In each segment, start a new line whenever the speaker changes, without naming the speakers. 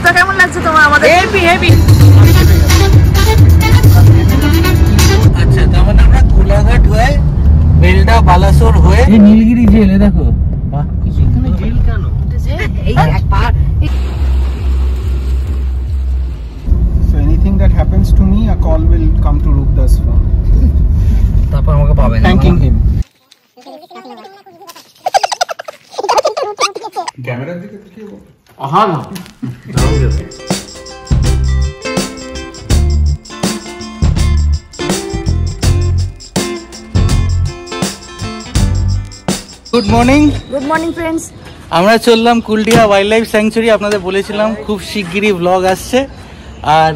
রূপটা কেমন লাগছে তোমার? আমাদের
হেভি হেভি। আচ্ছা, তার মানে আমরা কোলাঘাট হয়ে বেলডা বালাসোর হয়ে নীলগিরি জেলে দেখো। বাহ, এখানে জেল কেন?
এই একবার
So anything that happens to me, a call will come to Rupda's phone.
তারপর আমাকে পাবেন
Thanking him.
ক্যামেরার দিকে তাকিয়ে বল।
হ্যাঁ না good morning.
Good morning friends.
আমরা চললাম কুলডিহা ওয়াইল্ড লাইফ স্যাংচুয়ারি। আপনাদের বলেছিলাম খুব শিগগিরই ব্লগ আসছে। আর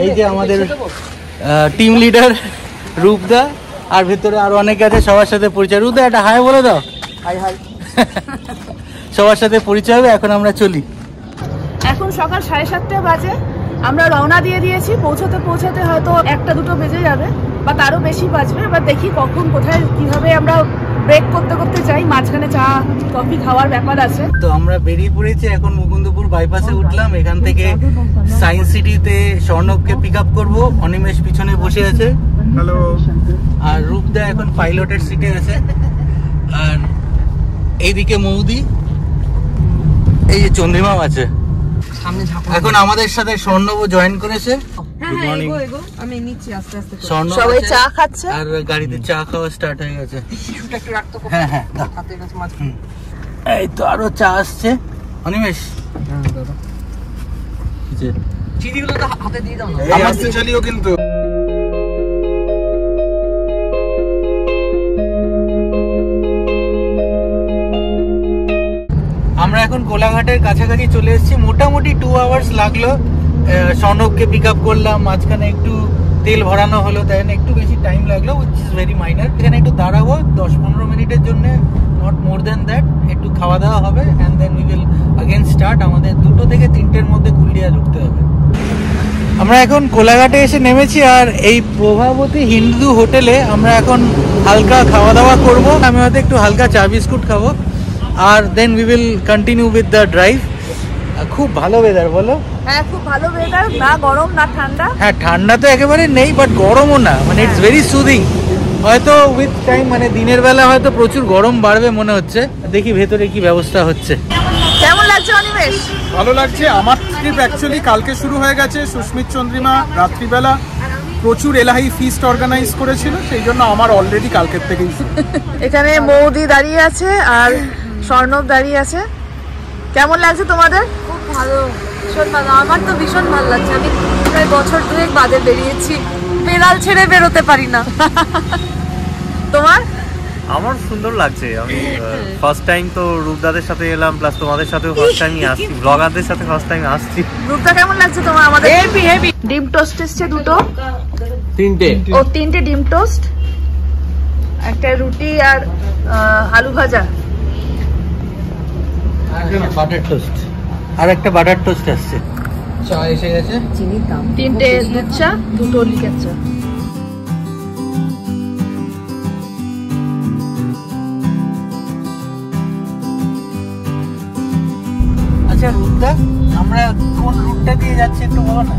এই যে আমাদের টিম লিডার রূপদা, আর ভেতরে আরো অনেকে আছে, সবার সাথে পরিচয়। রূপদা একটা হাই বলে দাও।
High high.
সবার সাথে পরিচয় হবে। এখন আমরা চলি।
এখন সকাল 7:30 বাজে। আমরা রওনা দিয়ে দিয়েছি। পৌঁছাতে পৌঁছাতে হয়তো 1-2 বেজে যাবে বা তারও বেশি বাজবে। এবার দেখি কখন কোথায় কিভাবে আমরা ব্রেক করতে করতে যাই। মাঝখানে চা কফি খাওয়ার ব্যাপার আছে।
তো আমরা বেরিয়ে পড়েছি। এখন মুকুন্দপুর বাইপাসে উঠলাম। এখান থেকে সায়েন্স সিটিতে স্বর্ণবকে পিক আপ করবো। অনিমেষ পিছনে বসে আছে।
Hello.
আর রূপদা এখন পাইলটের সিটে আছে। আর এইদিকে মৌদি, এই যে চন্দ্রিমাও আছে। এখন আমাদের সাথে স্বর্ণব জয়েন করেছে। Good morning.
আমি নিচ্ছি আস্তে আস্তে।
স্বর্ণ
সবাই চা খাচ্ছে
আর গাড়িতে চা খাওয়া স্টার্ট হয়ে গেছে।
টিস্যুটা একটু রাখতে হবে।
হ্যাঁ হ্যাঁ,
হাতে কাছে মাছ।
এই তো আরো চা আসছে। অনিমেষ
চিনিগুলো তো হাতে দিয়ে দাও না।
এই আসতে চালিও কিন্তু।
আমরা এখন কোলাঘাটের কাছাকাছি চলে এসেছি। মোটামুটি 2 আওয়ার্স লাগলো। স্বর্ণবকে পিক আপ করলাম, মাঝখানে একটু তেল ভরানো হলো, তাই একটু বেশি টাইম লাগলো, উইচ ইজ ভেরি মাইনার। এখানে একটু দাঁড়াবো 10-15 মিনিটের জন্য, নট মোর দেন দ্যাট। একটু খাওয়া দাওয়া হবে and then we will again start. আমাদের 2 থেকে 3টের মধ্যে কুলডিহা ঢুকতে হবে। আমরা এখন কোলাঘাটে এসে নেমেছি। আর এই প্রভাবতী হিন্দু হোটেলে আমরা এখন হালকা খাওয়া দাওয়া করবো। আমি হয়তো একটু হালকা চা বিস্কুট খাবো। আর then we will continue with the drive. খুব ভালো ওয়েদার বলো?
হ্যাঁ, খুব ভালো ওয়েদার। না গরম না ঠান্ডা।
হ্যাঁ, ঠান্ডা তো একেবারে নেই, বাট গরমও না। মানে ইটস ভেরি সুদিং। হয়তো উইথ টাইম, মানে দিনের বেলা হয়তো প্রচুর গরম বাড়বে মনে হচ্ছে। দেখি ভেতরে কি ব্যবস্থা হচ্ছে।
কেমন লাগছে অনিমেষ?
ভালো লাগছে। আমার ট্রিপ অ্যাকচুয়ালি কালকে শুরু হয়ে গেছে। সুস্মিত চন্দ্রিমা রাত্রিবেলা প্রচুর এলাহি ফিস্ট অর্গানাইজ করেছিল, সেই জন্য আমার অলরেডি কালকের থেকেই।
এখানে মৌদি দাঁড়িয়ে আছে আর স্বর্ণব দাঁড়িয়ে আছে। কেমন লাগছে তোমাদের?
খুব ভালো, ভীষণ ভালো। আমার তো ভীষণ ভালো লাগছে। আমি প্রায় বছর 2 বাদে বেরিয়েছি। বেড়াল ছেড়ে বেরোতে পারি না।
তোমার?
আমার সুন্দর লাগছে। আমি ফার্স্ট টাইম তো রূপদাদের সাথে এলাম, প্লাস তোমাদের সাথেও ফার্স্ট টাইমই আসছি, ব্লগারদের সাথে ফার্স্ট টাইম আসছি।
রূপটা কেমন লাগছে তোমার? আমাদের হেভি হেভি। ডিম টোস্ট এসছে 2টো। 3টে ডিম টোস্ট, একটা রুটি আর আলু ভাজা,
বাটার টোস্ট। আর একটা বাটার টোস্ট আসছে। চা এসে গেছে।
চিনির দাম
3টে দুধ চা, 2টো লিকার চা।
আচ্ছা রূপদা, আমরা কোন রুটটা দিয়ে যাচ্ছি একটু বলো না?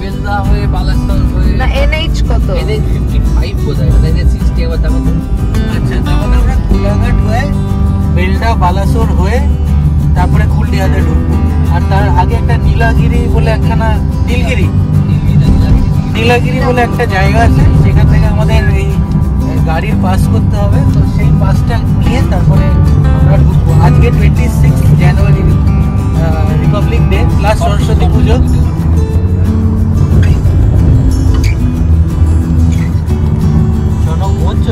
বেলদা হয়ে বালাসোর হয়ে
না NH কত?
NH 55 বোধহয়, NH 60 এবার দেখো তো।
আচ্ছা, তাহলে আমরা কোলাঘাট হয়ে বেলডা বালাসোর হয়ে তারপরে কুলডিহাতে ঢুকবো। আর তার আগে একটা নীলগিরি বলে একখানা, নীলগিরি বলে একটা জায়গা আছে, সেখান থেকে আমাদের এই গাড়ির পাস করতে হবে। তো সেই পাসটা নিয়ে তারপরে আমরা ঢুকবো। আজকে 26 জানুয়ারি, রিপাবলিক ডে প্লাস সরস্বতী পুজো। জনক মঞ্চ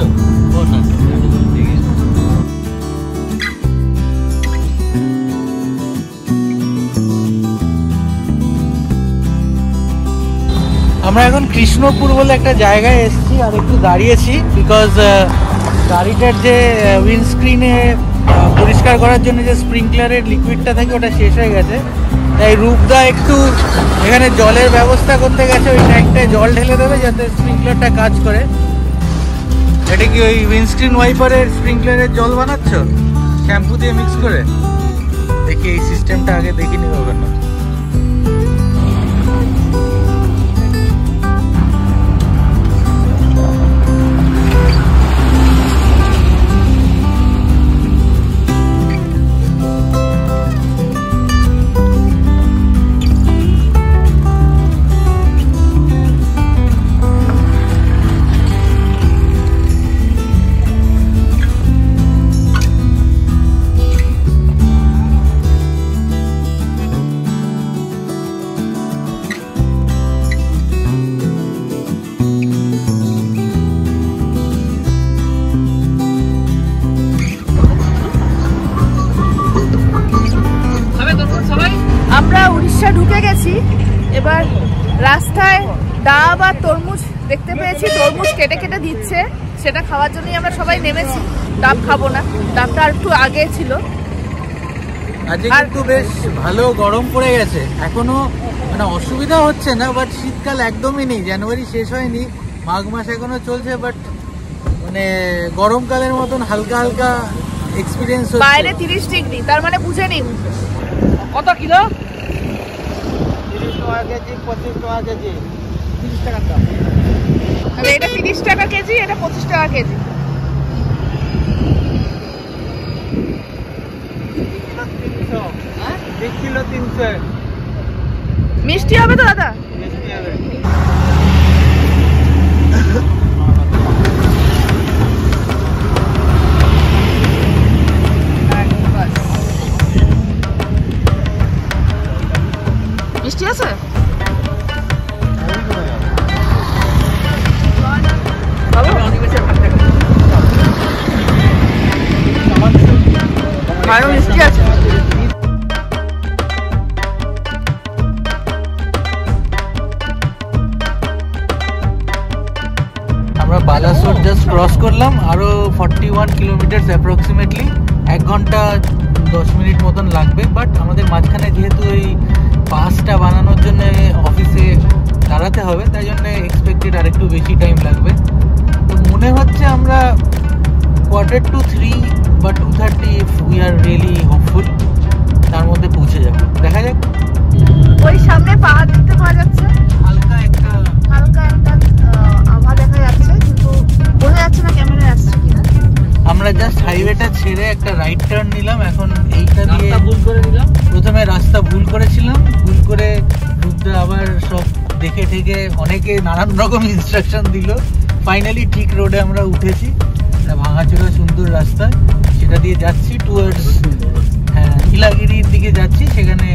আমরা এখন কৃষ্ণপুর বলে একটা জায়গায় এসেছি আর একটু দাঁড়িয়েছি, বিকজ গাড়িটার যে উইন্ডস্ক্রিনে পরিষ্কার করার জন্য যে স্প্রিংকলারের লিকুইডটা থাকে ওটা শেষ হয়ে গেছে। তাই রূপদা একটু এখানে জলের ব্যবস্থা করতে গেছে, ওই ট্যাঙ্কটায় জল ঢেলে দেবে যাতে স্প্রিংকলারটা কাজ করে। এটা কি ওই উইন্ডস্ক্রিন ওয়াইপারের স্প্রিংকলারের জল বানাচ্ছ শ্যাম্পু দিয়ে মিক্স করে? দেখি এই সিস্টেমটা আগে দেখিনি কখনো।
উড়িষ্যা ঢুকে গেছি। এবার রাস্তায় ডাব আর তরমুজ দেখতে পেয়েছি, তরমুজ কেটে কেটে দিচ্ছে, সেটা খাওয়ার জন্যই আমরা সবাই নেমেছি। ডাব খাবো না, ডাবটা আর একটু আগে ছিল।
আজকে কিন্তু বেশ ভালো গরম পড়ে গেছে, এখনো মানে অসুবিধা হচ্ছে না, বাট শীতকাল একদমই নেই, জানুয়ারি শেষ হয়নি, মাঘ মাস এখনো চলছে, বাট মানে গরমকালের মতন হালকা হালকা এক্সপিরিয়েন্স হচ্ছে।
বাইরে 30 ডিগ্রি, তার মানে বুঝে নিন। কত কিলো?
30 টাকা কেজি, 25 টাকা কেজি, 30 টাকা দাম।
আরে এটা 30 টাকা কেজি, এটা 25 টাকা কেজি।
কিলো 300।
মিষ্টি হবে তো দাদা?
মিষ্টি হবে।
মিষ্টি আছে? আরো মিষ্টি আছে।
আমরা বালাসোর জাস্ট ক্রস করলাম, আরো 41 কিলোমিটার অ্যাপ্রক্সিমেটলি, 1 ঘন্টা 10 মিনিট মতন লাগবে। বাট আমাদের মাঝখানে যেহেতু এই পাসটা বানানোর জন্য অফিসে দাঁড়াতে হবে, তাই জন্য এক্সপেক্টেড আর একটু বেশি টাইম লাগবে। তো মনে হচ্ছে আমরা 2:45 বা 2:30 if we are really hopeful তার মধ্যে পৌঁছে যাব। দেখা যাক।
ওই সামনে পাহাড় দেখতে পাওয়া যাচ্ছে,
হালকা একটা
আভা দেখা যাচ্ছে, কিন্তু বোঝা যাচ্ছে না ক্যামেরায় আসছে কিনা।
আমরা জাস্ট হাইওয়েটা ছেড়ে একটা রাইট টার্ন নিলাম, এখন এইটা দিয়ে
ভুল করে নিলাম।
প্রথমে রাস্তা ভুল করেছিলাম, ভুল করে রূপদা আবার সব দেখে ঠেকে অনেকে নানান রকম ইনস্ট্রাকশন দিল, ফাইনালি ঠিক রোডে আমরা উঠেছি। একটা ভাঙাচোরা সুন্দর রাস্তা, সেটা দিয়ে যাচ্ছি টুয়ার্ডস নীলাগিরির দিকে যাচ্ছি, সেখানে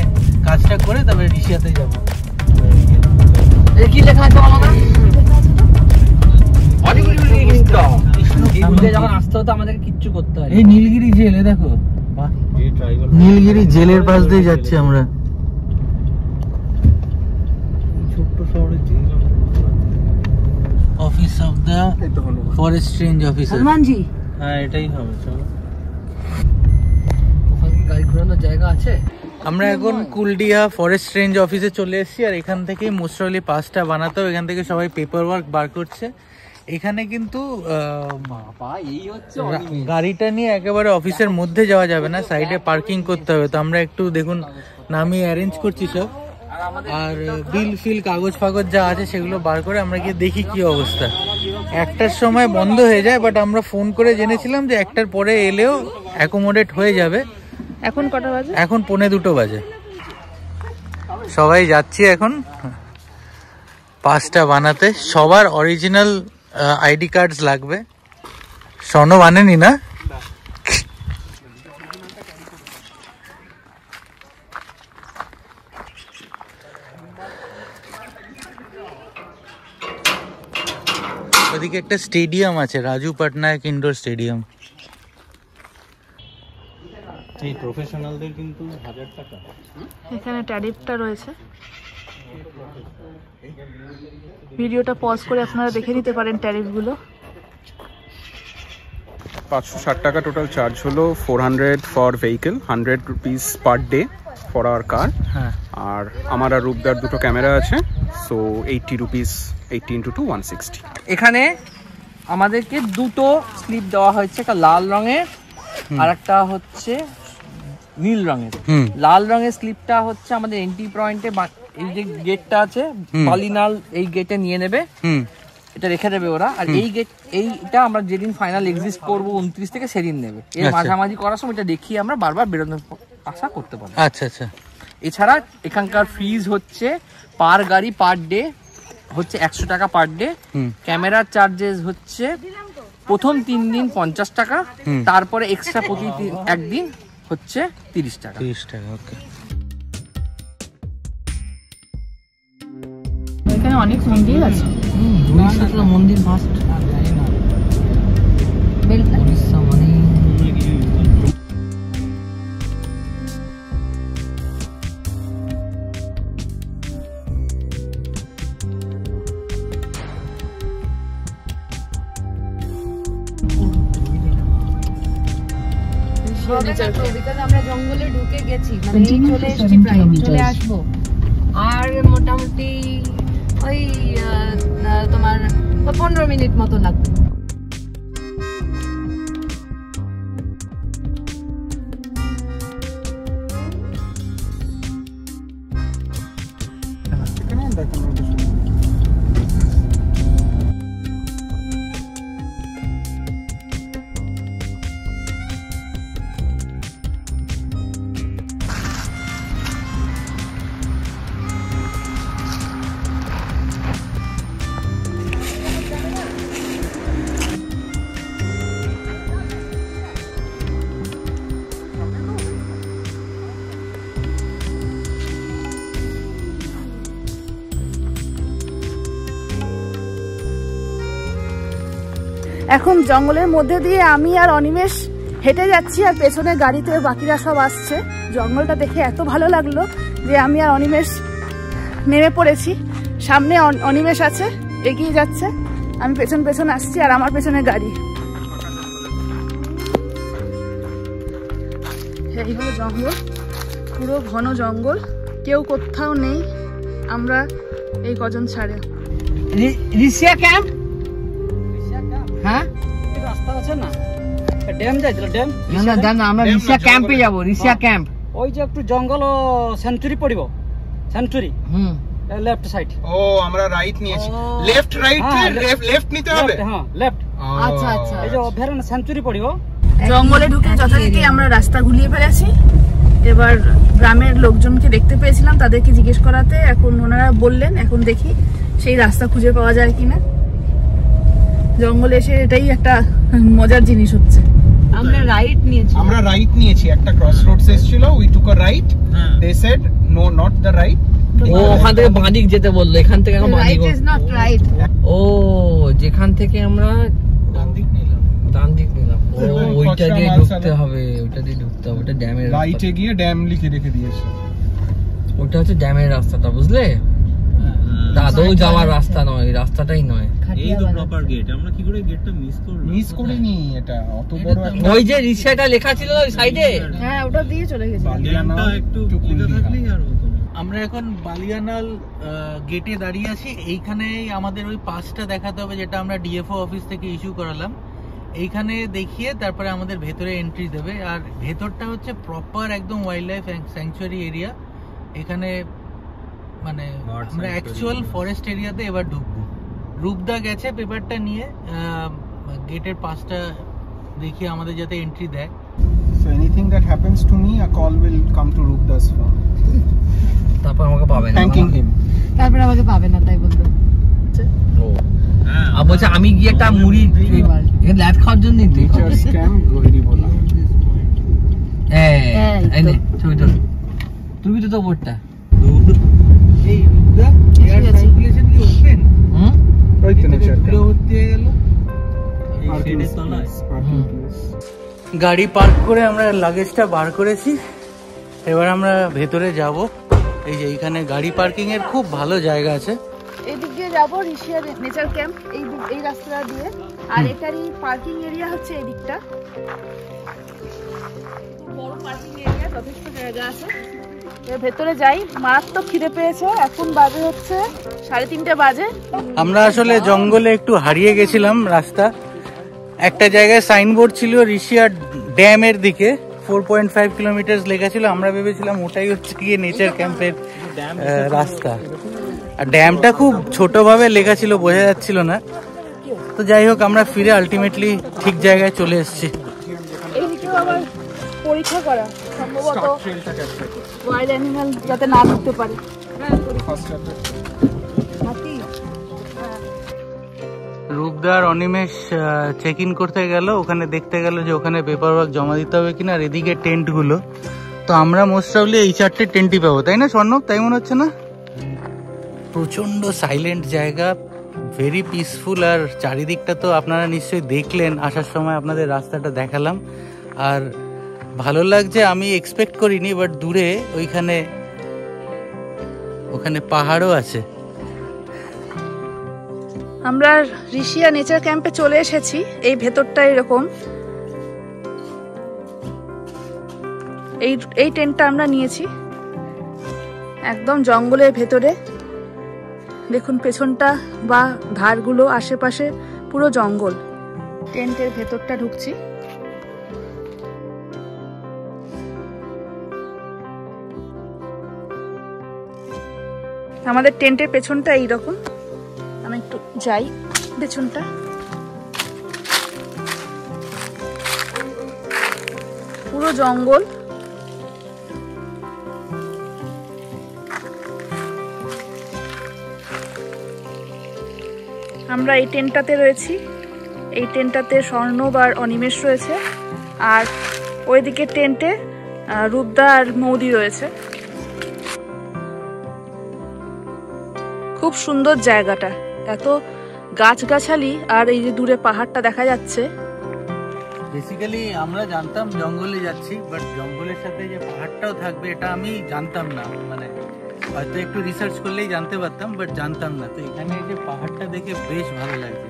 কাজটা করে তারপরে ঋষিয়াতে যাব।
কি লেখা আছে বলো না? যখন আসতে হতো আমাদেরকে কিচ্ছু করতে হয়।
এই নীলগিরি জেল, দেখো নীলগিরি জেলের পাশ দিয়ে যাচ্ছি আমরা। ছোট্ট শহরের jail, office of the forest range officer.
Hanumanji,
হ্যাঁ এটাই হবে। চলো,
ওখানে কি গাড়ি ঘোরানোর জায়গা আছে?
আমরা এখন কুলডিহা ফরেস্ট রেঞ্জ অফিসে চলে এসেছি, আর এখান থেকেই মোস্টলি পাসটা বানাতে হবে। এখান থেকে সবাই পেপার ওয়ার্ক বার করছে। এখানে কিন্তু গাড়িটা নিয়ে একেবারে অফিসের মধ্যে যাওয়া যাবে না, সাইডে পার্কিং করতে হবে। তো আমরা একটু দেখুন নামিয়ে অ্যারেঞ্জ করছি সব, আর বিল ফিল কাগজ ফাগজ যা আছে সেগুলো বার করে আমরা গিয়ে দেখি কি অবস্থা। 1টার সময় বন্ধ হয়ে যায়, বাট আমরা ফোন করে জেনেছিলাম যে 1টার পরে এলেও অ্যাকোমোডেট হয়ে যাবে।
এখন কটা বাজে?
এখন 1:45 বাজে। সবাই যাচ্ছি এখন পাসটা বানাতে। সবার অরিজিনাল আইডি কার্ডস লাগবে। স্বর্ণ বানেনি না? ওদিকে একটা স্টেডিয়াম আছে, রাজু পটনায়ক ইনডোর স্টেডিয়াম।
এই প্রফেশনালদের কিন্তু 1000 টাকা।
এখানে ট্যারিফটা রয়েছে, ভিডিওটা পজ করে আপনারা দেখে নিতে পারেন ট্যারিফগুলো।
560 টাকা টোটাল চার্জ হলো, 400 for vehicle, 100 rupees per day for our car.
হ্যাঁ,
আর আমার আর রূপদার দুটো ক্যামেরা আছে, সো 80 রুপিস, 80 × 2 160।
এখানে আমাদেরকে দুটো স্লিপ দেওয়া হয়েছে, একটা লাল রঙের আর একটা হচ্ছে নীল রঙের। লাল রঙের স্লিপটা হচ্ছে আমাদের এন্ট্রি পয়েন্টে, এই যে গেটটা আছে বালিনাল, এই গেটে নিয়ে নেবে, এটা রেখে দেবে ওরা। আর এই গেট, এইটা আমরা যেদিন ফাইনাল এক্সিস্ট করবো 29 থেকে সেদিন নেবে। এর মাঝামাঝি করার সময় এটা দেখিয়ে আমরা বারবার বেরোনোর আশা করতে পারবো।
আচ্ছা আচ্ছা।
এছাড়া এখানকার ফিজ হচ্ছে পার গাড়ি পার ডে হচ্ছে 100 টাকা পার ডে। ক্যামেরার চার্জেস হচ্ছে প্রথম 3 দিন 50 টাকা, তারপরে এক্সট্রা প্রতি একদিন হচ্ছে 30 টাকা।
30 টাকা, ওকে।
এখানে অনেক মন্দির আছে।
মন্দির ফার্স্ট উড়িষ্যা মানে
ঋষিয়া নেচার ক্যাম্প।
বিকজ আমরা জঙ্গলে ঢুকে গেছি, মানে এই চলে এসেছি, প্রায় চলে আসবো। আর মোটামুটি ওই তোমার 15 মিনিট মতো লাগবে।
এখন জঙ্গলের মধ্যে দিয়ে আমি আর অনিমেষ হেঁটে যাচ্ছি, আর পেছনে গাড়িতে বাকিরা সব আসছে। জঙ্গলটা দেখে এত ভালো লাগলো যে আমি আর অনিমেষ নেমে পড়েছি। সামনে অনিমেষ আছে, এগিয়ে যাচ্ছে, আমি পেছন পেছন আসছি, আর আমার পেছনে গাড়ি। এই হলো জঙ্গল, পুরো ঘন জঙ্গল, কেউ কোথাও নেই, আমরা এই কজন ছাড়ে।
রিসিয়া ক্যাম্প, হ্যাঁ
রাস্তা আছে না, ড্যাম যাইছিল, ড্যাম
না আমরা রিসিয়া ক্যাম্পে যাব। রিসিয়া ক্যাম্প
ওই যে একটু জঙ্গল সেঞ্চুরি পড়িব, সেঞ্চুরি লেফট সাইড।
ও আমরা রাইট নিয়েছি, লেফট রাইট লেফট নিতে হবে।
হ্যাঁ লেফট।
আচ্ছা আচ্ছা,
এই যে ভেরান সেঞ্চুরি পড়িব।
জঙ্গলে ঢুকে যথারীতি আমরা রাস্তা ঘুরিয়ে ফেলেছি। এবার গ্রামের লোকজনকে দেখতে পেয়েছিলাম, তাদেরকে জিজ্ঞেস করাতে এখন ওনারা বললেন, এখন দেখি সেই রাস্তা খুঁজে পাওয়া যায় কিনা। জঙ্গলে এসে এটাই একটা মজার জিনিস হচ্ছে।
আমরা রাইট নিয়েছি,
একটা ক্রস রোডস এসেছিল, we took a right, they said no not the right.
ও ওখান থেকে বাঁদিক যেতে বললো, এখান থেকে আমরা বাঁদিক,
রাইট ইজ নট রাইট।
ও যেখান থেকে আমরা ডান দিক নিলাম, ও ওইটা দিয়ে ঢুকতে হবে, ওটা দিয়ে ঢুকতে হবে, ওটা ড্যামের
রাইটে গিয়ে ড্যাম লিখে রেখে দিয়েছে।
ওটা হচ্ছে ড্যামের রাস্তাটা, বুঝলে? দাদৌ যাওয়ার রাস্তা নয়, রাস্তাটাই নয়।
এই তো প্রপার গেট, আমরা কি করে গেটটা মিস
করিনি, এটা অত বড় একটা।
ওই যে রিক্সাটা লেখা ছিল ওই সাইডে,
হ্যাঁ ওটা দিয়ে চলে গেছে।
একটু থাকলেই আর হতো না।
আমরা এখন বালিয়ানাল গেটে দাঁড়িয়ে আছি। এইখানেই আমাদের ওই পাসটা দেখাতে হবে, যেটা আমরা ডিএফও অফিস থেকে ইস্যু করালাম। এইখানে দেখিয়ে তারপরে আমাদের ভেতরে এন্ট্রি দেবে। আর ভেতরটা হচ্ছে প্রপার একদম ওয়াইল্ড লাইফ স্যাংচুয়ারি এরিয়া। এখানে মানে আমরা অ্যাকচুয়াল ফরেস্ট এরিয়াতে এবার ঢুকবো। রূপদা গেছে পেপারটা নিয়ে, গেটের পাসটা দেখিয়ে আমাদের যাতে এন্ট্রি দেয়।
So anything that happens to me, a call will come to Rupda's phone.
তারপর আমাকে পাবে না,
Thanking him.
তারপরে আমাকে পাবে না, তাই বলবো।
আর বলছে আমি গিয়ে একটা মুড়ি ল্যাট খাওয়ার জন্য নিতে।
Nature scam গোহিরি বলা।
এই নে ছবি তোল, তুমি তো ওপরটা।
এই রূপদা এয়ার সার্কুলেশন কি ওপেন?
ওই তো nature scam
ভর্তি হয়ে গেল।
এই শেডের তলায়
গাড়ি পার্ক করে আমরা লাগেজটা বার করেছি। এবার আমরা ভেতরে যাব। এই যে এইখানে গাড়ি পার্কিং এর খুব ভালো জায়গা আছে।
এই দিক দিয়ে যাবো ঋষিয়া নেচার ক্যাম্প, এই রাস্তাটা দিয়ে। আর এটারই পার্কিং এরিয়া হচ্ছে এই দিকটা, বড় পার্কিং এরিয়া, যথেষ্ট জায়গা আছে। ভেতরে যাই, মারাত্মক খিদে পেয়েছে। এখন বাজে হচ্ছে 3:30 বাজে।
আমরা আসলে জঙ্গলে একটু হারিয়ে গেছিলাম রাস্তা। একটা জায়গায় সাইনবোর্ড ছিল ঋষিয়া ড্যামের দিকে, 4.5 কিলোমিটার লেখা ছিল। আমরা ভেবেছিলাম ওটাই হচ্ছে গিয়ে নেচার ক্যাম্পের রাস্তা। আর ড্যামটা খুব ছোটভাবে লেখা ছিল, বোঝা যাচ্ছিল না। তো যাই হোক, আমরা ফিরে আলটিমেটলি ঠিক জায়গায় চলে এসেছি।
এইদিকেও আবার পরীক্ষা করা, সম্ভবত ওয়াইল্ড অ্যানিমাল যাতে না ঢুকতে পারে।
রূপদার অনিমেষ চেক ইন করতে গেল, ওখানে দেখতে গেল যে ওখানে পেপার ওয়ার্ক জমা দিতে হবে কিনা। আর এদিকে টেন্টগুলো, তো আমরা মোস্ট প্রবলি এই 4টে টেন্টই পাবো, তাই না স্বর্ণব? তাই মনে হচ্ছে না? প্রচন্ড সাইলেন্ট জায়গা, ভেরি পিসফুল। আর চারিদিকটা তো আপনারা নিশ্চয়ই দেখলেন, আসার সময় আপনাদের রাস্তাটা দেখালাম। আর ভালো লাগছে, আমি এক্সপেক্ট করিনি। বাট দূরে ওখানে পাহাড়ও আছে।
আমরা ঋষিয়া নেচার ক্যাম্পে চলে এসেছি। এই ভেতরটা এরকম, এই টেন্টটা আমরা নিয়েছি একদম জঙ্গলের ভেতরে। দেখুন পেছনটা বা ধারগুলো আশেপাশে পুরো জঙ্গল। টেন্টের ভেতরটা ঢুকছি। আমাদের টেন্টের পেছনটা এইরকম। আমি একটু যাই পেছনটা। পুরো জঙ্গল। আমরা এই টেন্টটাতে রয়েছি। এই টেন্টটাতে স্বর্ণব আর অনিমেষ রয়েছে, আর ওইদিকে টেন্টে রূপদা আর মৌদি রয়েছে। খুব সুন্দর জায়গাটা, এত গাছগাছালি, আর এই যে দূরে পাহাড়টা দেখা যাচ্ছে।
বেসিক্যালি আমরা জানতাম জঙ্গলে যাচ্ছি, বাট জঙ্গলের সাথে যে পাহাড়টাও থাকবে এটা আমি জানতাম না। মানে হয়তো একটু রিসার্চ করলেই জানতে পারতাম, বাট জানতাম না। তো এখানে যে পাহাড়টা দেখে বেশ ভালো লাগছে।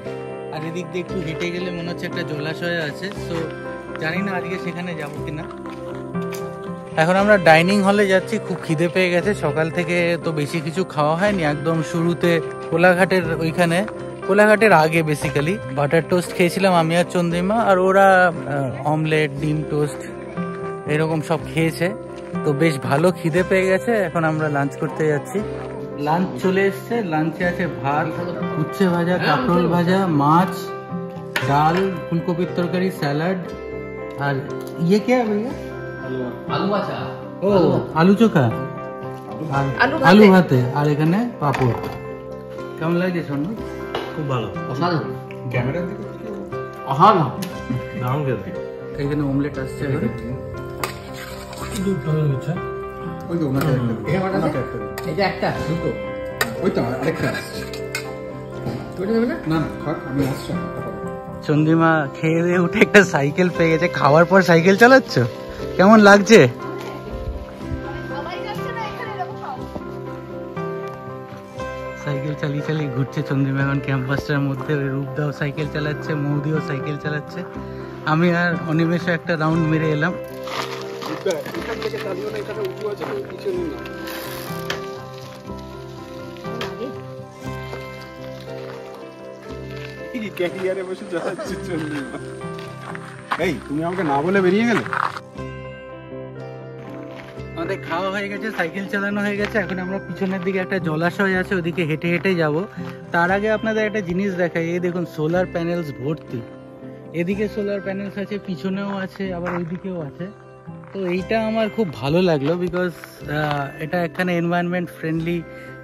আর এদিক দিয়ে একটু হেঁটে গেলে মনে হচ্ছে একটা জলাশয় আছে। সো জানি না আজকে সেখানে যাবো কিনা। এখন আমরা ডাইনিং হলে যাচ্ছি। খুব খিদে পেয়ে গেছে। সকাল থেকে তো বেশি কিছু খাওয়া হয়নি। একদম শুরুতে কোলাঘাটের ওইখানে, কোলাঘাটের আগে বেসিক্যালি বাটার টোস্ট খেয়েছিলাম আমি আর চন্দ্রিমা, আর ওরা অমলেট, ডিম টোস্ট এরকম সব খেয়েছে। তো বেশ ভালো খিদে পেয়ে গেছে। এখন আমরা লাঞ্চ করতে যাচ্ছি। লাঞ্চ চলে এসছে। লাঞ্চে আছে ভাত, উচ্ছে ভাজা, কাঁকরোল ভাজা, মাছ, ডাল, ফুলকপির তরকারি, স্যালাড, আর ইয়ে কে ভাইয়া ও আলু চোখা, আলু ভাতে, আর এখানে পাপড়। কেমন লাগছে স্বর্ণ?
খুব ভালো,
ক্যামেরার দিকে
দারুণ খেতে।
এখানে অমলেট আসছে।
ওই তো ওনাকে একটা দুটো, ওই তো আরেকটা আসছে। না না খাক, আমি আসছি।
চন্দ্রিমা খেয়ে দিয়ে উঠে একটা সাইকেল পেয়ে গেছে। খাওয়ার পর সাইকেল চালাচ্ছ, কেমন লাগছে? সাইকেল চালিয়ে চালিয়ে ঘুরছে চন্দ্রিমা এখন ক্যাম্পাসটার মধ্যে। রূপদাও সাইকেল চালাচ্ছে, মৌদিও সাইকেল চালাচ্ছে। আমি আর অনিমেষও একটা রাউন্ড মেরে এলাম।
এই তুমি আমাকে না বলে বেরিয়ে গেলে।
আমাদের খাওয়া হয়ে গেছে, সাইকেল চালানো হয়ে গেছে। এখন আমরা পিছনের দিকে একটা জলাশয় আছে, ওদিকে হেঁটে হেঁটে যাব। তার আগে আপনাদের একটা জিনিস দেখাই। এই দেখুন সোলার প্যানেলস ভর্তি। এদিকে সোলার প্যানেলস আছে, পিছনেও আছে, আবার ওইদিকেও আছে। তো এইটা আমার খুব ভালো লাগলো, বিকজ এটা এখানে এনভায়রনমেন্ট ফ্রেন্ডলি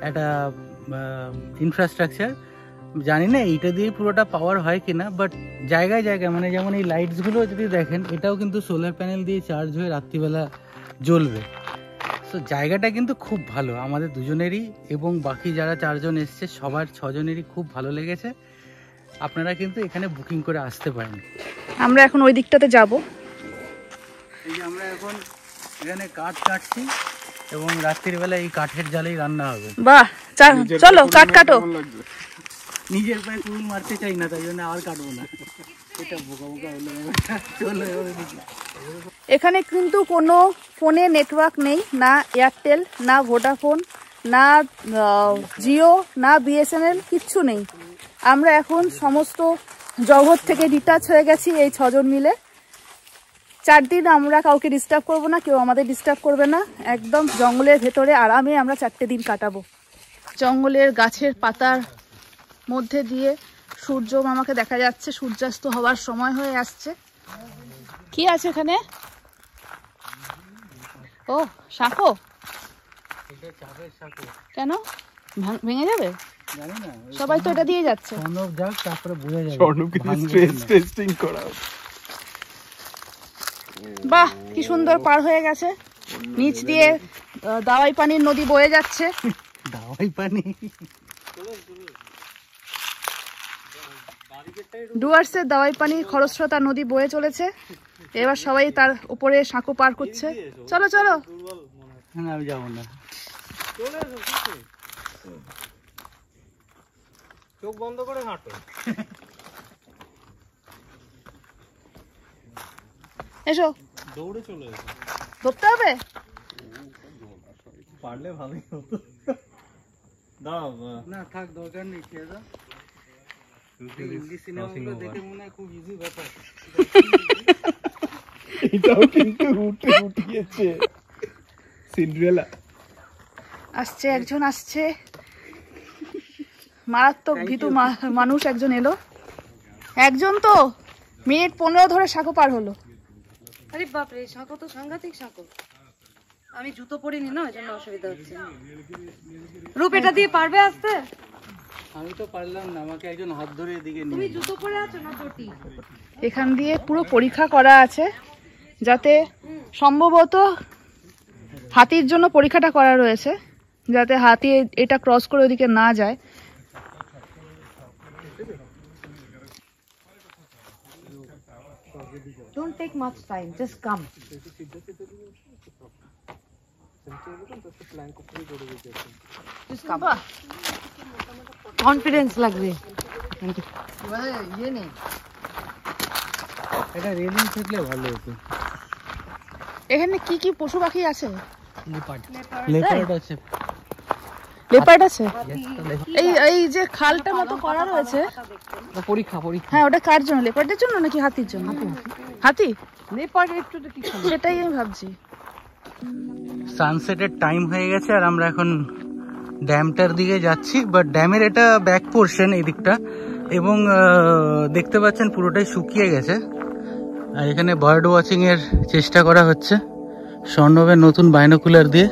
একটা ইনফ্রাস্ট্রাকচার। জানি না এইটা দিয়ে পুরোটা পাওয়ার হয় কিনা, বাট জায়গায় জায়গায় মানে যেমন এই লাইটসগুলো যদি দেখেন, এটাও কিন্তু সোলার প্যানেল দিয়ে চার্জ হয়ে রাত্রিবেলা জ্বলবে। সো জায়গাটা কিন্তু খুব ভালো আমাদের দুজনেরই, এবং বাকি যারা 4 জন এসছে সবার 6 জনেরই খুব ভালো লেগেছে। আপনারা কিন্তু এখানে বুকিং করে আসতে পারেন।
আমরা এখন ওই দিকটাতে যাব।
এই যে আমরা এখন এখানে কাঠ কাটছি, এবং রাত্রির বেলা এই কাঠের জালেই রান্না হবে।
বাহ, চলো কাঠ কাটো।
নিজের পায়ে কুড়ুল মারতে চাই না, তাই জন্য আর কাটবো না। এটা বোকা বোকা হলো। চলো
এখানে কিন্তু কোনো ফোনে নেটওয়ার্ক নেই, না এয়ারটেল, না ভোডাফোন, না জিও, না বিএসএনএল, কিচ্ছু নেই। আমরা এখন সমস্ত জগৎ থেকে ডিটাচ হয়ে গেছি এই 6 জন মিলে। 4 দিন আমরা কাউকে ডিস্টার্ব করবো না, কেউ আমাদের ডিস্টার্ব করবে না। একদম জঙ্গলের ভেতরে আরামে আমরা 4টে দিন কাটাবো। জঙ্গলের গাছের পাতার মধ্যে দিয়ে সূর্য মামাকে দেখা যাচ্ছে। সূর্যাস্ত হওয়ার সময় হয়ে আসছে। কি আছে এখানে? ও শাঁখো। কেন ভেঙে যাবে?
জানি না,
সবাই তো এটা দিয়ে যাচ্ছে।
স্বর্ণব যাক, তারপরে বোঝা যাবে।
স্বর্ণকে স্ট্রেস টেস্টিং করা।
বাহ, কি সুন্দর পার হয়ে গেছে। নিচ দিয়ে দাওয়াই পানির নদী বয়ে যাচ্ছে।
দাওয়াই পানি।
ডুয়ার্সের দাওয়াই পানি খরস্রোতা নদী বয়ে চলেছে। এবার সবাই তার উপরে সাঁকো পার করছে। চলো চলো।
আমি যাবো না।
চোখ বন্ধ করে হাঁটো।
এসো।
দৌড়ে চলে এসো।
ধরতে হবে?
পারলে ভালোই হতো। দাও
না থাক, দরকার নেই, ছেড়ে দাও। হিন্দি সিনেমাগুলো দেখে মনে হয় খুব ইজি ব্যাপার।
এটাও কিন্তু উঠিয়েছে সিন্ড্রেলা।
আসছে একজন, আসছে মারাত্মক ভীতু মানুষ একজন এলো। একজন তো মিনিট 15 ধরে সাঁকো পার হলো।
আরে বাপরে, সাঁকো তো সাংঘাতিক সাঁকো। আমি জুতো পরিনি না, ওই জন্য অসুবিধা হচ্ছে। রূপ এটা দিয়ে পারবে আসতে?
আমি তো পারলাম না, আমাকে একজন হাত ধরে এদিকে নিয়ে।
তুমি জুতো পরে আছো না চটি?
এখান দিয়ে পুরো পরীক্ষা করা আছে, যাতে সম্ভবত হাতির জন্য পরীক্ষাটা করা রয়েছে, যাতে হাতি এটা ক্রস করে ওদিকে না যায়।
Don't take much time, just come. Just come. Confidence লাগবে।
এটা রেলিং থাকলে ভালো হতো।
এখানে কি কি পশু পাখি আছে?
লেপার্ড আছে।
লেপার্ড আছে? এই যে খালটা মতো করা রয়েছে,
পরীক্ষা।
হ্যাঁ ওটা কার জন্য? লেপার্ডের জন্য নাকি হাতির জন্য? হাতি?
লেপার্ড একটু কি
সেটাই আমি ভাবছি।
সানসেটের টাইম হয়ে গেছে আর আমরা এখন ড্যামটার দিকে যাচ্ছি, বাট ড্যামের এটা ব্যাক পোর্শন এই দিকটা, এবং দেখতে পাচ্ছেন পুরোটাই শুকিয়ে গেছে। আর এখানে বার্ড ওয়াচিং এর চেষ্টা করা হচ্ছে স্বর্ণবের নতুন বাইনোকুলার দিয়ে।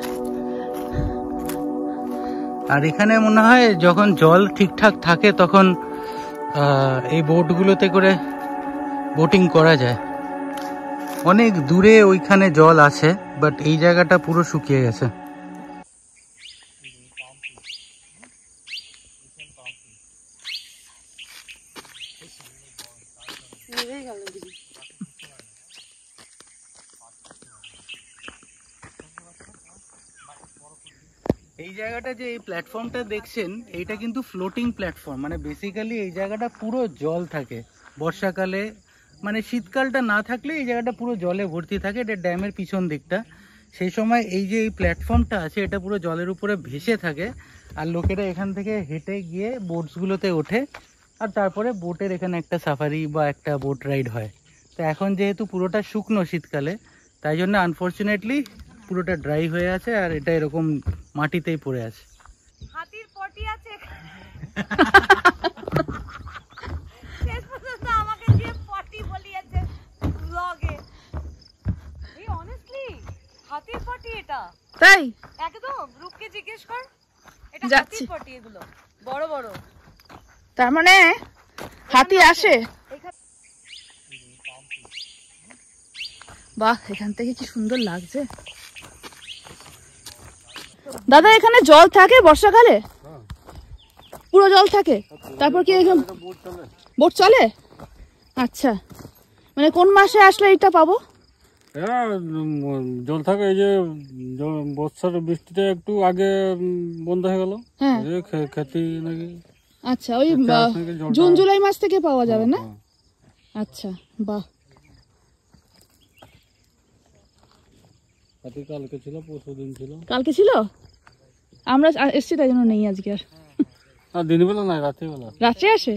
আর এখানে মনে হয় যখন জল ঠিকঠাক থাকে তখন এই বোটগুলোতে করে বোটিং করা যায়। অনেক দূরে ওইখানে জল আছে, বাট এই জায়গাটা পুরো শুকিয়ে গেছে। এই জায়গাটা যে এই প্ল্যাটফর্মটা দেখছেন, এইটা কিন্তু ফ্লোটিং প্ল্যাটফর্ম, মানে বেসিক্যালি এই জায়গাটা পুরো জল থাকে বর্ষাকালে, মানে শীতকালটা না থাকলে এই জায়গাটা পুরো জলে ভর্তি থাকে। এটা ড্যামের পিছন দিকটা, সেই সময় এই যে এই প্ল্যাটফর্মটা আছে এটা পুরো জলের উপরে ভেসে থাকে, আর লোকেরা এখান থেকে হেঁটে গিয়ে বোটসগুলোতে ওঠে, আর তারপরে বোটের এখানে একটা সাফারি বা একটা বোট রাইড হয়। তো এখন যেহেতু পুরোটা শুকনো শীতকালে, তাই জন্য আনফর্চুনেটলি পুরোটা ড্রাই হয়ে আছে, আর এটা এরকম মাটিতেই পড়ে আছে।
হাতির পটি আছে। শেষ পর্যন্ত আমাকে যে পটি বলিয়েছে ব্লগে। এই অনেস্টলি হাতির পটি এটা।
তাই?
একদম, রূপকে জিজ্ঞেস কর। এটা
যাচ্ছি।
হাতির পটি, এগুলো বড় বড়।
তার মানে হাতি আসে? বাহ, এখান থেকে কি সুন্দর লাগছে। দাদা এখানে জল থাকে বর্ষাকালে? পুরো জল থাকে? তারপর কি বোট চলে? আচ্ছা, মানে কোন মাসে আসলে এটা পাবো?
জল থাকে, এই যে বর্ষার বৃষ্টিতে একটু আগে বন্ধ হয়ে গেল।
হ্যাঁ,
খেতে নাকি।
আচ্ছা, ওই জুন জুলাই মাস থেকে পাওয়া যাবে না? আচ্ছা, বাহ।
কালকে ছিল, পরশুদিন ছিল।
কালকে ছিল? আমরা এসছি তাই জন্য নেই আজকে।
আর দিনের বেলা নাই, রাতের বেলা।
রাত্রে আসে?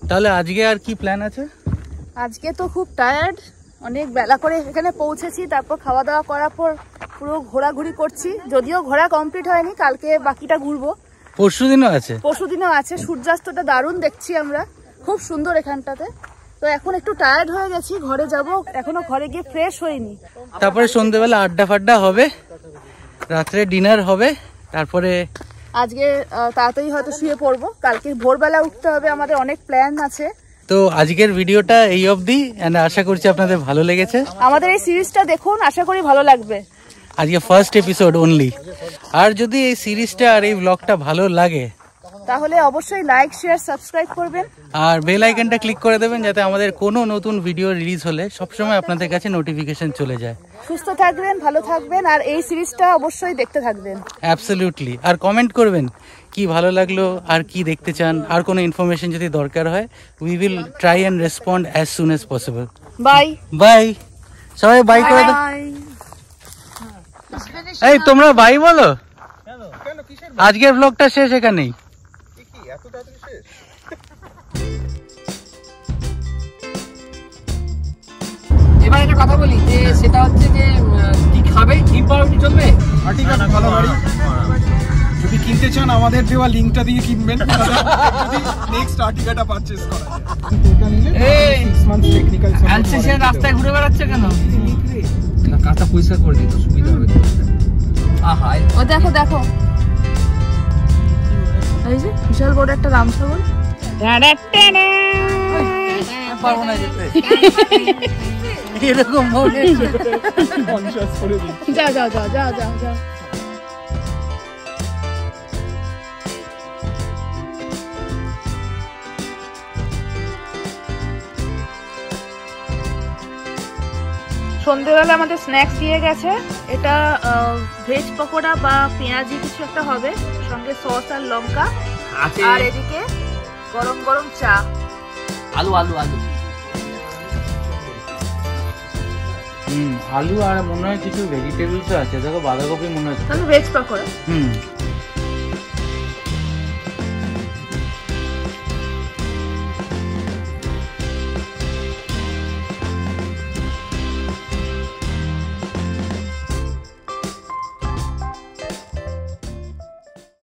তাহলে আজকে আর কি প্ল্যান আছে?
আজকে তো খুব টায়ার্ড, অনেক বেলা করে এখানে পৌঁছেছি, তারপর খাওয়া দাওয়া করার পর পুরো ঘোরাঘুরি করছি। যদিও ঘোরা কমপ্লিট হয়নি, কালকে বাকিটা ঘুরবো।
পরশুদিনও আছে?
পরশুদিনও আছে। সূর্যাস্তটা দারুণ দেখছি আমরা, খুব সুন্দর এখানটাতে। তো এখন একটু টায়ার্ড হয়ে গেছি, ঘরে যাব, এখনো ঘরে গিয়ে ফ্রেশ হইনি।
তারপরে সন্ধ্যেবেলা আড্ডা ফাড্ডা হবে, রাত্রে ডিনার হবে, তারপরে
আজকে তাড়াতাড়ি হয়তো শুয়ে পড়বো, কালকে ভোরবেলা উঠতে হবে, আমাদের অনেক প্ল্যান আছে।
তো আজকের ভিডিওটা এই অবধি, এন্ড আশা করছি আপনাদের ভালো লেগেছে।
আমাদের এই সিরিজটা দেখুন, আশা করি ভালো লাগবে।
আজকে ফার্স্ট এপিসোড অনলি। আর যদি এই সিরিজটা আর এই ব্লগটা ভালো লাগে
তাহলে অবশ্যই লাইক, শেয়ার, সাবস্ক্রাইব করবেন,
আর বেল আইকনটা ক্লিক করে দেবেন, যাতে আমাদের কোনো নতুন ভিডিও রিলিজ হলে সবসময় আপনাদের কাছে নোটিফিকেশন চলে যায়।
সুস্থ থাকবেন, ভালো থাকবেন, আর এই সিরিজটা অবশ্যই দেখতে থাকবেন।
অ্যাবসলিউটলি। আর কমেন্ট করবেন কি ভালো লাগলো, আর কি দেখতে চান, আর কোনো ইনফরমেশন যদি দরকার হয়, we will try and respond as soon as possible.
Bye
bye. সবাই বাই করে দাও। এই তোমরা বাই বলো, আজকের ব্লগটা শেষ এখানেই।
এবার একটা কথা বলি যে সেটা হচ্ছে যে কি খাবে, ডিম পাউরুটি চলবে?
যদি কিনতে চান আমাদের দেওয়া লিঙ্কটা দিয়ে কিনবেন, নেক্সট আর্টিকাটা পারচেজ করা যায়। এটা নিলে 6 মান্থস টেকনিক্যাল সাপোর্ট।
অ্যানসিসিয়ান রাস্তায় ঘুরে বেড়াচ্ছে কেন? না কাঁচা পরিষ্কার করে দিই তো সুবিধা হবে। আহা
ও দেখো দেখো, এই যে বিশাল বড় একটা রামসাগর।
পারবো না যেতে এরকম মনে
কনশাস করে দিই।
যাও যাও যাও যাও যাও যাও। সন্ধ্যেবেলা আমাদের স্ন্যাক্স দিয়ে গেছে, এটা ভেজ পকোড়া বা পেঁয়াজি কিছু একটা হবে, সঙ্গে সস আর লঙ্কা, আর এদিকে গরম গরম চা।
আলু আলু আলু
আলু আর মনে হয় কিছু ভেজিটেবলস আছে, দেখো বাঁধাকপি মনে হচ্ছে।
ভেজ পকোড়া।